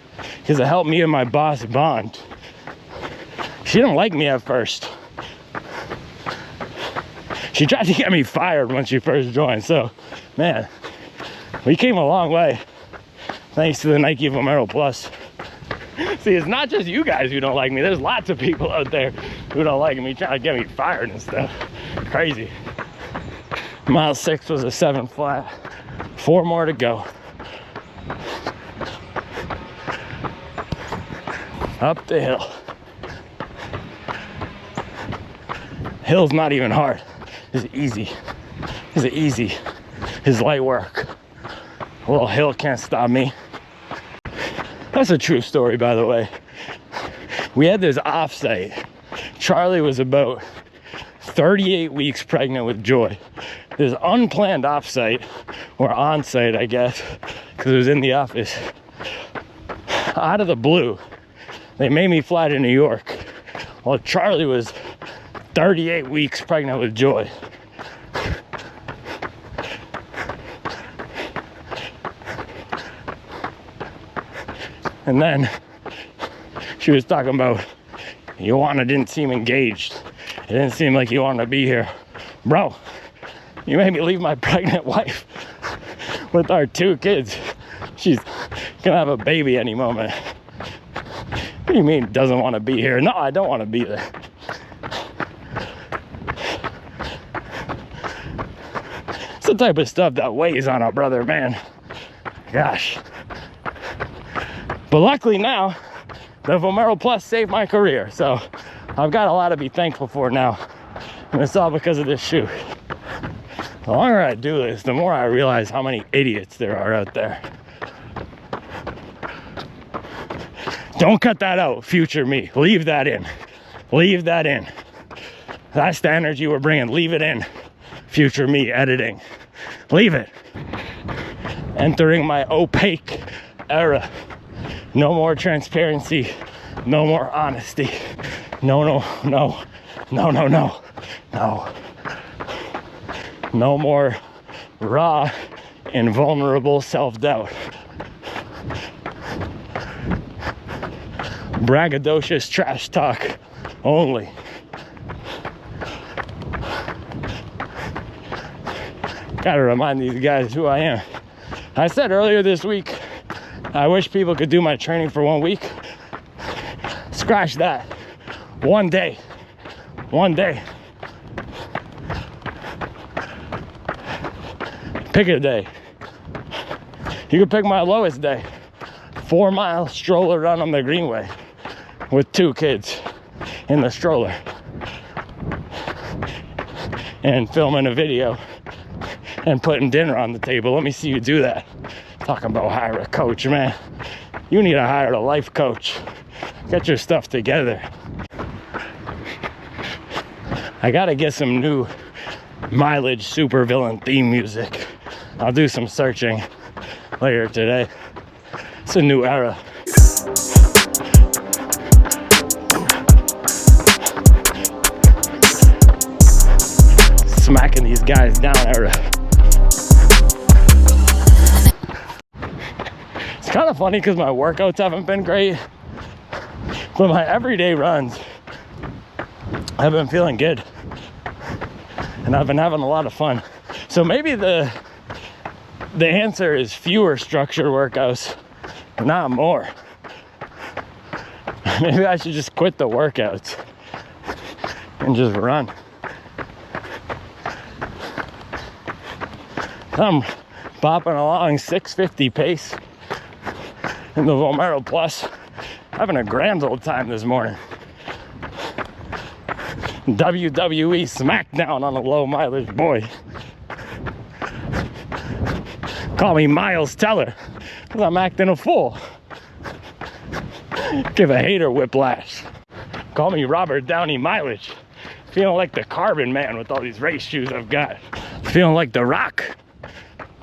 because it helped me and my boss bond. She didn't like me at first. She tried to get me fired when she first joined. So, man, we came a long way thanks to the Nike Vomero Plus. See, it's not just you guys who don't like me. There's lots of people out there who don't like me, trying to get me fired and stuff. Crazy. Mile 6 was a 7 flat. 4 more to go. Up the hill. Hill's not even hard. It's easy. It's easy. It's light work. A little hill can't stop me. That's a true story, by the way. We had this offsite. Charlie was about 38 weeks pregnant with Joy. This unplanned offsite, or onsite, I guess, because it was in the office. Out of the blue, they made me fly to New York while Charlie was 38 weeks pregnant with Joy. And then she was talking about, Joanna didn't seem engaged. It didn't seem like you wanted to be here. Bro, you made me leave my pregnant wife with our 2 kids. She's gonna have a baby any moment. What do you mean doesn't want to be here? No, I don't want to be there. It's the type of stuff that weighs on a brother, man. Gosh. But luckily now, the Vomero Plus saved my career. So I've got a lot to be thankful for now. And it's all because of this shoe. The longer I do this, the more I realize how many idiots there are out there. Don't cut that out, future me. Leave that in. Leave that in. That's the energy we're bringing. Leave it in. Future me editing. Leave it. Entering my opaque era. No more transparency. No more honesty. No, no, no. No, no, no. No. No more raw and vulnerable self-doubt. Braggadocious trash talk only. Gotta remind these guys who I am. I said earlier this week, I wish people could do my training for 1 week. Scratch that. 1 day. 1 day. Pick a day. You can pick my lowest day. 4-mile stroller run on the Greenway with 2 kids in the stroller and filming a video and putting dinner on the table. Let me see you do that. Talking about hire a coach, man. You need to hire a life coach. Get your stuff together. I gotta get some new mileage supervillain theme music. I'll do some searching later today. It's a new era. Smacking these guys down era. It's kind of funny because my workouts haven't been great, but my everyday runs I've been feeling good and I've been having a lot of fun. So maybe the answer is fewer structured workouts, not more. Maybe I should just quit the workouts and just run. I'm bopping along 650 pace in the Vomero Plus, having a grand old time this morning. WWE SmackDown on a low mileage boy. Call me Miles Teller, because I'm acting a fool. Give a hater whiplash. Call me Robert Downey Mileage. Feeling like the Carbon Man with all these race shoes I've got. Feeling like The Rock.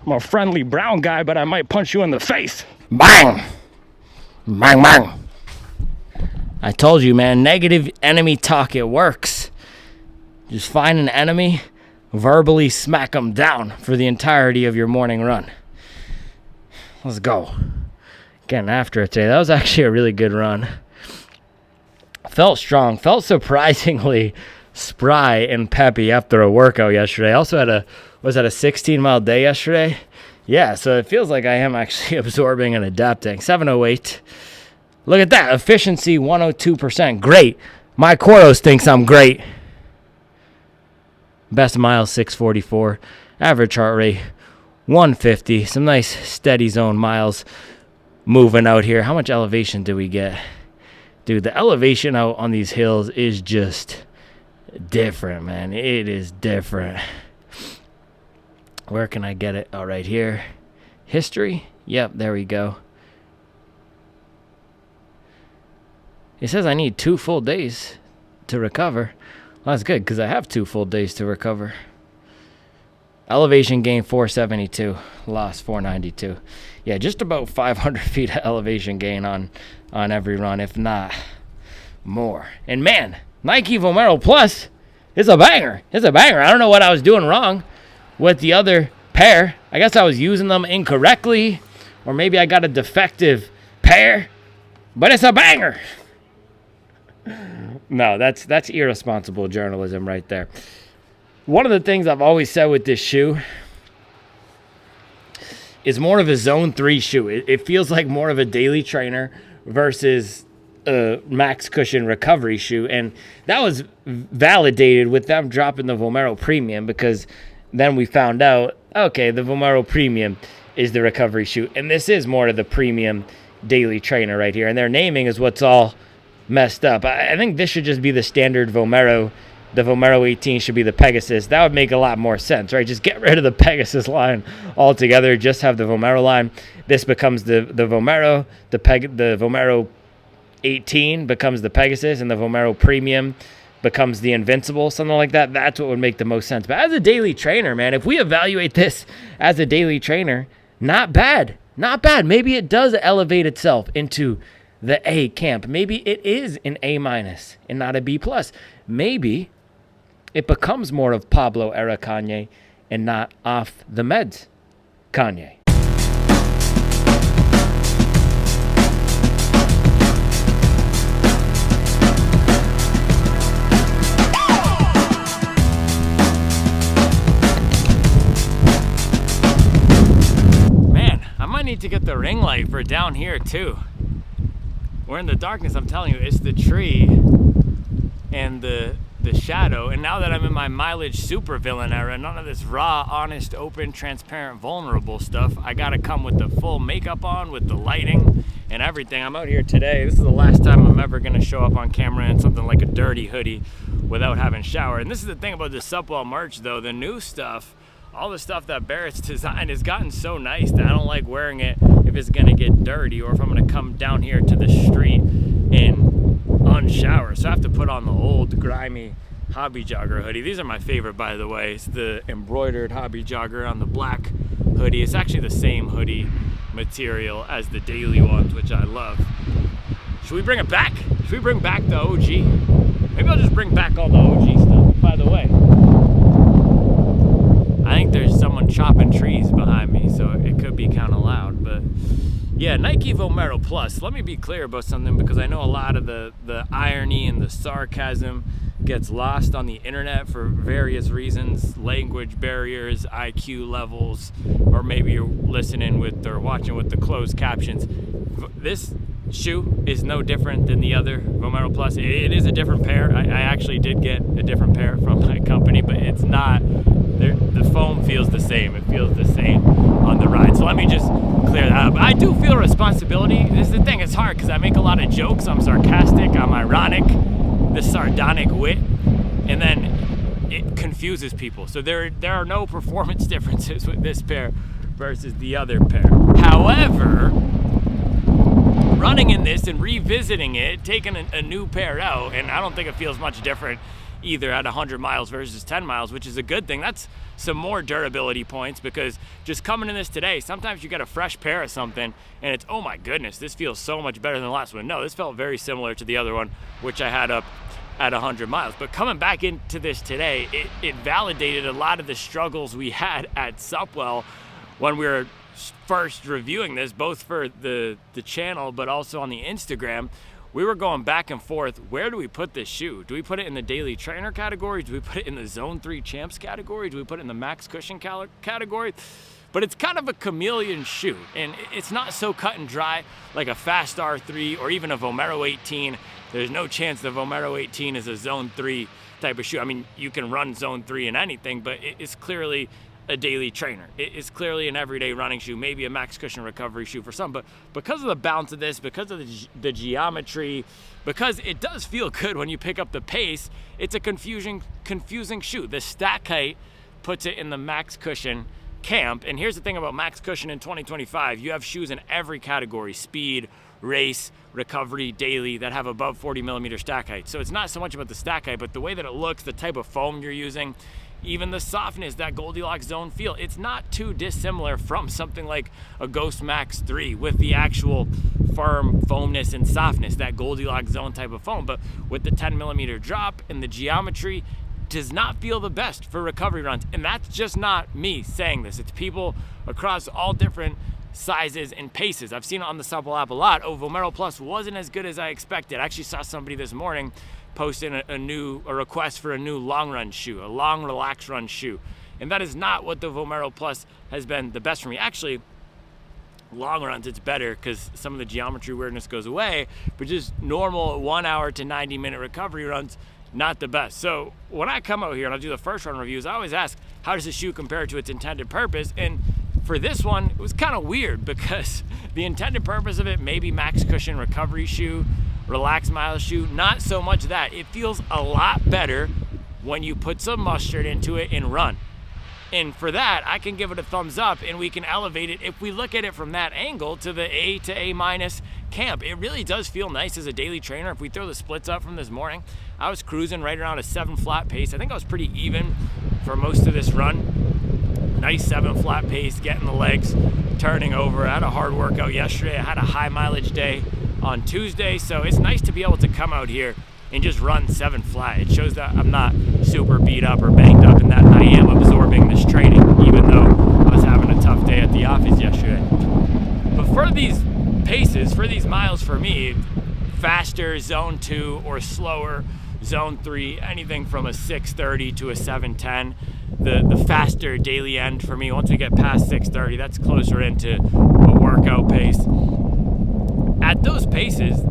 I'm a friendly brown guy, but I might punch you in the face. Bang! Bang, bang. I told you, man, negative enemy talk, it works. Just find an enemy, verbally smack them down for the entirety of your morning run. Let's go. Getting after it today. That was actually a really good run. Felt strong. Felt surprisingly spry and peppy after a workout yesterday. I also had a 16-mile day yesterday? Yeah, so it feels like I am actually absorbing and adapting. 7:08. Look at that. Efficiency 102%. Great. My Koros thinks I'm great. Best mile 6:44. Average heart rate 150. Some nice steady zone miles moving out here. How much elevation do we get? Dude, the elevation out on these hills is just different, man. It is different. Where can I get it? Oh, right here. History? Yep, there we go. It says I need 2 full days to recover. Well, that's good because I have 2 full days to recover. Elevation gain 472, loss 492. Yeah, just about 500 feet of elevation gain on every run, if not more. And man, Nike Vomero Plus is a banger. It's a banger. I don't know what I was doing wrong with the other pair. I guess I was using them incorrectly, or maybe I got a defective pair, but it's a banger. No, that's irresponsible journalism right there. One of the things I've always said with this shoe is more of a zone 3 shoe. It feels like more of a daily trainer versus a max cushion recovery shoe. And that was validated with them dropping the Vomero Premium, because then we found out, okay, the Vomero Premium is the recovery shoe. And this is more of the premium daily trainer right here. And their naming is what's all messed up. I think this should just be the standard Vomero. The Vomero 18 should be the Pegasus. That would make a lot more sense, right? Just get rid of the Pegasus line altogether. Just have the Vomero line. This becomes the Vomero. The Vomero 18 becomes the Pegasus, and the Vomero Premium becomes the Invincible, something like that. That's what would make the most sense. But as a daily trainer, man, if we evaluate this as a daily trainer, not bad. Not bad. Maybe it does elevate itself into the A camp. Maybe it is an A- and not a B+. Maybe it becomes more of Pablo era Kanye and not off the meds Kanye. Man, I might need to get the ring light for down here too. We're in the darkness, I'm telling you. It's the tree and the shadow. And now that I'm in my mileage supervillain era, none of this raw, honest, open, transparent, vulnerable stuff. I gotta come with the full makeup on, with the lighting and everything. I'm out here today. This is the last time I'm ever gonna show up on camera in something like a dirty hoodie without having showered. And this is the thing about the Supwell merch though, the new stuff, all the stuff that Barrett's designed has gotten so nice that I don't like wearing it if it's gonna get dirty, or if I'm gonna come down here to the street and unshower. So I have to put on the old grimy hobby jogger hoodie. These are my favorite, by the way. It's the embroidered hobby jogger on the black hoodie. It's actually the same hoodie material as the daily ones, which I love. Should we bring it back? Should we bring back the OG? Maybe I'll just bring back all the OG stuff. By the way, I think there's someone chopping trees behind me, so it could be kind of loud. But yeah, Nike Vomero Plus. Let me be clear about something, because I know a lot of the irony and the sarcasm gets lost on the internet for various reasons, language barriers, IQ levels, or maybe you're listening with or watching with the closed captions. This shoe is no different than the other Vomero Plus. It is a different pair. I actually did get a different pair from my company, but it's not, the foam feels the same. It feels the same on the ride. So let me just clear that up. I do feel a responsibility. This is the thing, it's hard because I make a lot of jokes. I'm sarcastic, I'm ironic, the sardonic wit, and then it confuses people. So there are no performance differences with this pair versus the other pair. However, running in this and revisiting it, taking a new pair out, and I don't think it feels much different either at 100 miles versus 10 miles, which is a good thing. That's some more durability points, because just coming in this today, sometimes you get a fresh pair of something and it's, oh my goodness, this feels so much better than the last one. No, this felt very similar to the other one, which I had up at 100 miles. But coming back into this today, it validated a lot of the struggles we had at Supwell when we were first reviewing this, both for the channel but also on the Instagram. We were going back and forth. Where do we put this shoe? Do we put it in the daily trainer category? Do we put it in the zone 3 champs category? Do we put it in the max cushion category? But it's kind of a chameleon shoe, and it's not so cut and dry like a Fast R3 or even a Vomero 18. There's no chance the Vomero 18 is a zone 3 type of shoe. I mean, you can run zone 3 in anything, but it's clearly a daily trainer. It's clearly an everyday running shoe, maybe a max cushion recovery shoe for some, but because of the bounce of this, because of the geometry, because it does feel good when you pick up the pace, it's a confusing shoe. The stack height puts it in the max cushion camp, and here's the thing about max cushion in 2025, you have shoes in every category: speed, race, recovery, daily, that have above 40 millimeter stack height. So it's not so much about the stack height, but the way that it looks, the type of foam you're using, even the softness, that Goldilocks zone feel. It's not too dissimilar from something like a Ghost Max 3 with the actual firm foamness and softness, that Goldilocks zone type of foam. But with the 10 millimeter drop and the geometry, does not feel the best for recovery runs. And that's just not me saying this. It's people across all different sizes and paces. I've seen it on the Supwell app a lot. Oh, Vomero Plus wasn't as good as I expected. I actually saw somebody this morning posting a request for a new long run shoe, a long relaxed run shoe. And that is not what the Vomero Plus has been the best for me. Actually, long runs, it's better because some of the geometry weirdness goes away, but just normal 1 hour to 90 minute recovery runs, not the best. So when I come out here and I do the first run reviews, I always ask, how does the shoe compare to its intended purpose? And for this one, it was kind of weird because the intended purpose of it, maybe max cushion recovery shoe, relaxed miles shoe, not so much that. It feels a lot better when you put some mustard into it and run. And for that, I can give it a thumbs up, and we can elevate it if we look at it from that angle to the A to A minus camp. It really does feel nice as a daily trainer. If we throw the splits up from this morning, I was cruising right around a 7 flat pace. I think I was pretty even for most of this run. Nice 7 flat pace, getting the legs turning over. I had a hard workout yesterday. I had a high mileage day on Tuesday, so it's nice to be able to come out here and just run 7 flat. It shows that I'm not super beat up or banged up and that I am absorbing this training, even though I was having a tough day at the office yesterday. But for these paces, for these miles for me, faster zone 2 or slower zone 3, anything from a 6:30 to a 7:10. The faster daily end for me, once we get past 6:30, that's closer into a workout pace. At those paces,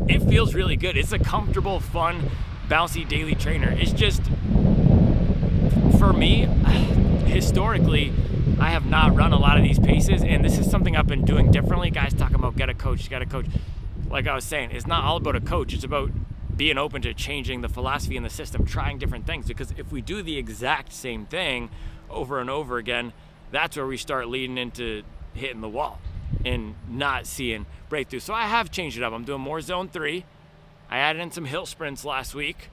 it feels really good. It's a comfortable, fun, bouncy daily trainer. It's just, for me, historically, I have not run a lot of these paces, and this is something I've been doing differently. Guys talking about get a coach. Like I was saying, it's not all about a coach. It's about being open to changing the philosophy and the system, trying different things. Because if we do the exact same thing over and over again, that's where we start leading into hitting the wall and not seeing breakthrough. So I have changed it up. I'm doing more zone 3. I added in some hill sprints last week.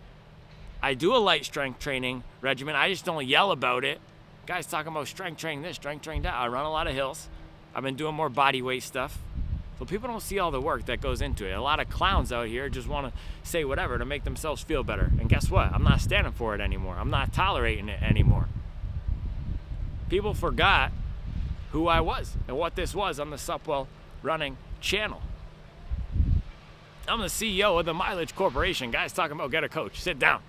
I do a light strength training regimen. I just don't yell about it. Guys talking about strength training this, strength training that. I run a lot of hills. I've been doing more body weight stuff. So people don't see all the work that goes into it. A lot of clowns out here just want to say whatever to make themselves feel better. And guess what? I'm not standing for it anymore. I'm not tolerating it anymore. People forgot who I was and what this was on the Supwell running channel. I'm the CEO of the Mileage Corporation. Guys talking about get a coach. Sit down.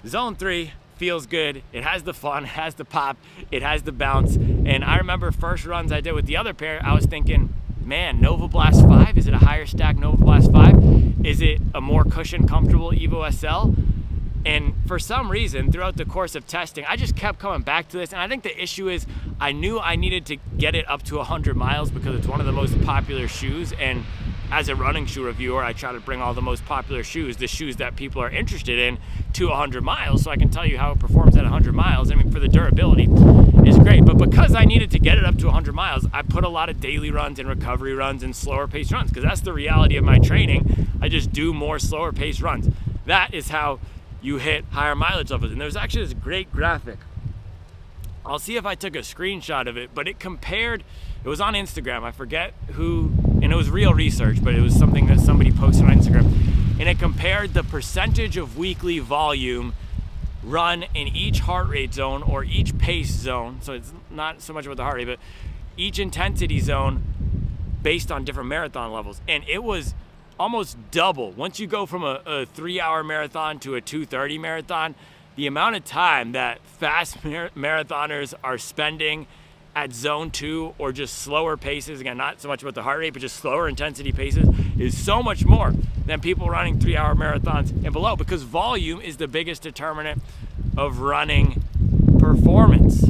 Zone 3 feels good. It has the fun, it has the pop, it has the bounce. And I remember first runs I did with the other pair, I was thinking, man, Nova Blast 5, is it a higher stack Nova Blast 5? Is it a more cushion comfortable Evo SL? And for some reason, throughout the course of testing, I just kept coming back to this. And I think the issue is I knew I needed to get it up to 100 miles because it's one of the most popular shoes. And as a running shoe reviewer, I try to bring all the most popular shoes, the shoes that people are interested in, to 100 miles. So I can tell you how it performs at 100 miles. I mean, for the durability, it's great. But because I needed to get it up to 100 miles, I put a lot of daily runs and recovery runs and slower pace runs because that's the reality of my training. I just do more slower pace runs. That is how you hit higher mileage levels. And there's actually this great graphic. I'll see if I took a screenshot of it, but it compared, it was on Instagram, I forget who, and it was real research, but it was something that somebody posted on Instagram, and it compared the percentage of weekly volume run in each heart rate zone or each pace zone, so it's not so much about the heart rate, but each intensity zone based on different marathon levels. And it was almost double. Once you go from a 3-hour marathon to a 2:30 marathon, the amount of time that fast marathoners are spending at zone 2 or just slower paces, again, not so much about the heart rate, but just slower intensity paces, is so much more than people running 3-hour marathons and below, because volume is the biggest determinant of running performance.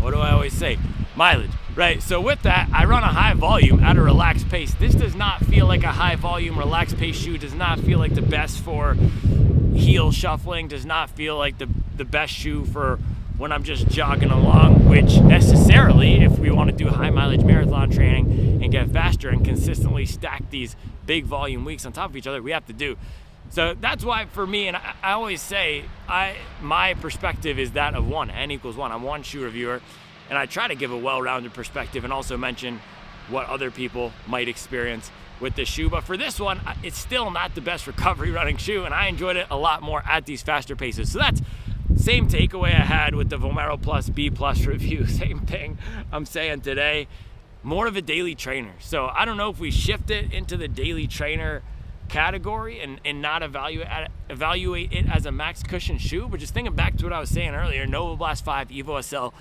What do I always say? Mileage, right? So with that, I run a high volume at a relaxed pace. This does not feel like a high volume, relaxed pace shoe. Does not feel like the best for heel shuffling. Does not feel like the best shoe for when I'm just jogging along, which necessarily, if we want to do high mileage marathon training and get faster and consistently stack these big volume weeks on top of each other, we have to do. So that's why for me, and I always say, my perspective is that of one, N equals one. I'm one shoe reviewer, and I try to give a well-rounded perspective and also mention what other people might experience with this shoe. But for this one, it's still not the best recovery running shoe, and I enjoyed it a lot more at these faster paces. So that's same takeaway I had with the Vomero Plus B Plus review. Same thing I'm saying today. More of a daily trainer. So I don't know if we shift it into the daily trainer category and not evaluate it as a max cushion shoe, but just thinking back to what I was saying earlier, Nova Blast 5 Evo SL,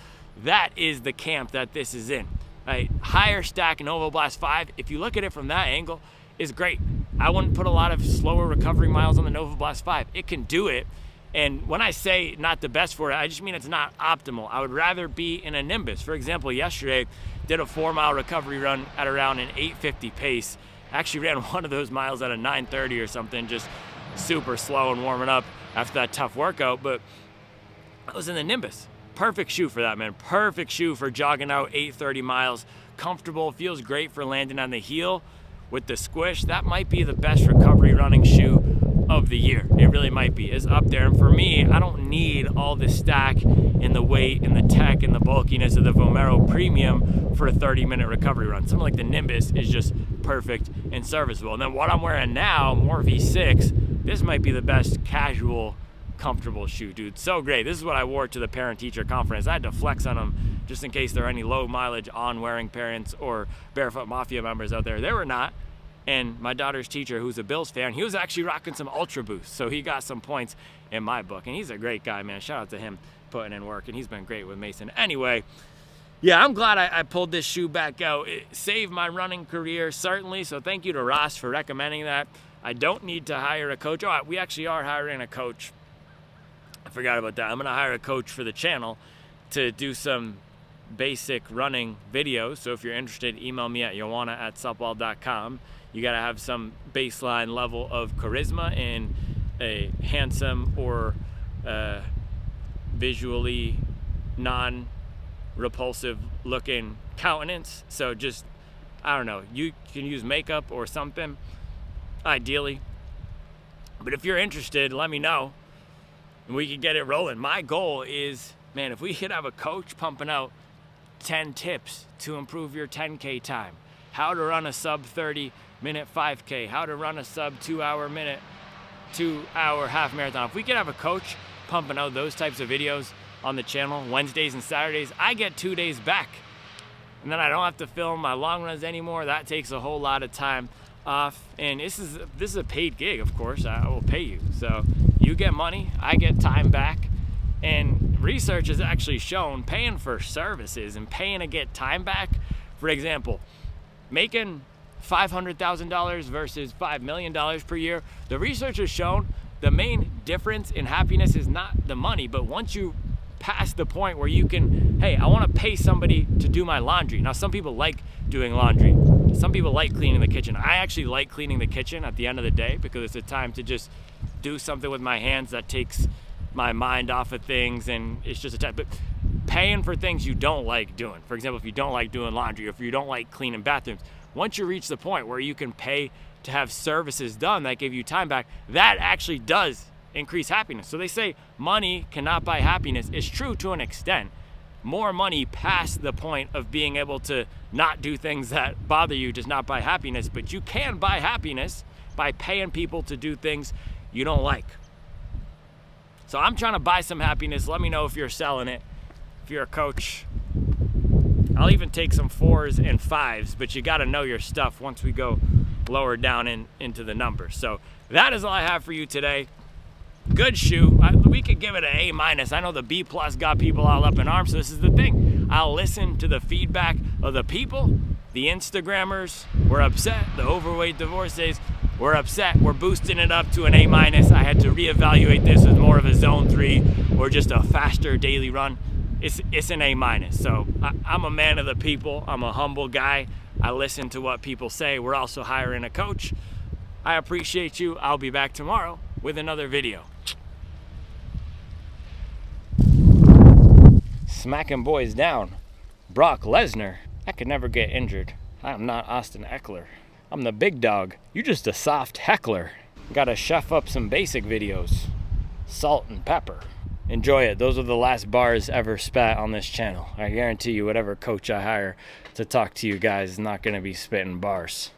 that is the camp that this is in. Right? Higher stack Nova Blast 5, if you look at it from that angle, is great. I wouldn't put a lot of slower recovery miles on the Nova Blast 5. It can do it. And when I say not the best for it, I just mean it's not optimal. I would rather be in a Nimbus. For example, yesterday, did a 4-mile recovery run at around an 8:50 pace. Actually ran one of those miles at a 9:30 or something, just super slow and warming up after that tough workout. But I was in the Nimbus. Perfect shoe for that, man. Perfect shoe for jogging out 8:30 miles. Comfortable, feels great for landing on the heel with the squish. That might be the best recovery running shoe of the year. It really might be. It's up there. And for me, I don't need all the stack and the weight and the tech and the bulkiness of the Vomero Premium for a 30-minute recovery run. Something like the Nimbus is just perfect and serviceable. And then what I'm wearing now, more V6, this might be the best casual, comfortable shoe, dude. So great. This is what I wore to the parent-teacher conference. I had to flex on them just in case there are any low-mileage on-wearing parents or Barefoot Mafia members out there. There were not. And my daughter's teacher, who's a Bills fan, he was actually rocking some Ultra Boost, so he got some points in my book. And he's a great guy, man. Shout out to him putting in work, and he's been great with Mason. Anyway, yeah, I'm glad I pulled this shoe back out. It saved my running career, certainly, so thank you to Ross for recommending that. I don't need to hire a coach. Oh, we actually are hiring a coach. I forgot about that. I'm going to hire a coach for the channel to do some basic running videos. So if you're interested, email me at yoanna@supwell.com. You got to have some baseline level of charisma and a handsome or visually non-repulsive looking countenance. So just, I don't know, you can use makeup or something, ideally. But if you're interested, let me know and we can get it rolling. My goal is, man, if we could have a coach pumping out 10 tips to improve your 10K time, how to run a sub 30-minute 5K, how to run a sub 2-hour half marathon. If we could have a coach pumping out those types of videos on the channel Wednesdays and Saturdays, I get 2 days back. And then I don't have to film my long runs anymore. That takes a whole lot of time off. And this is a paid gig, of course. I will pay you. So you get money, I get time back. And research has actually shown paying for services and paying to get time back, for example, making $500,000 versus $5 million per year, the research has shown the main difference in happiness is not the money, but once you pass the point where you can, hey, I want to pay somebody to do my laundry. Now, some people like doing laundry. Some people like cleaning the kitchen. I actually like cleaning the kitchen at the end of the day because it's a time to just do something with my hands that takes my mind off of things, and it's just a time. But paying for things you don't like doing, for example, if you don't like doing laundry, or if you don't like cleaning bathrooms, once you reach the point where you can pay to have services done that give you time back, that actually does increase happiness. So they say money cannot buy happiness. It's true to an extent. More money past the point of being able to not do things that bother you does not buy happiness, but you can buy happiness by paying people to do things you don't like. So I'm trying to buy some happiness. Let me know if you're selling it. If you're a coach, I'll even take some 4s and 5s, but you got to know your stuff once we go lower down into the numbers. So that is all I have for you today. Good shoe. We could give it an A-. I know the B+ got people all up in arms, so this is the thing. I'll listen to the feedback of the people. The Instagrammers were upset. The overweight divorcees We're upset. We're boosting it up to an A-. I had to reevaluate this as more of a zone 3 or just a faster daily run. It's an A-. So I'm a man of the people. I'm a humble guy. I listen to what people say. We're also hiring a coach. I appreciate you. I'll be back tomorrow with another video. Smacking boys down. Brock Lesnar. I could never get injured. I am not Austin Eckler. I'm the big dog. You just a soft heckler. Gotta chef up some basic videos. Salt and pepper. Enjoy it. Those are the last bars ever spat on this channel. I guarantee you whatever coach I hire to talk to you guys is not gonna be spitting bars.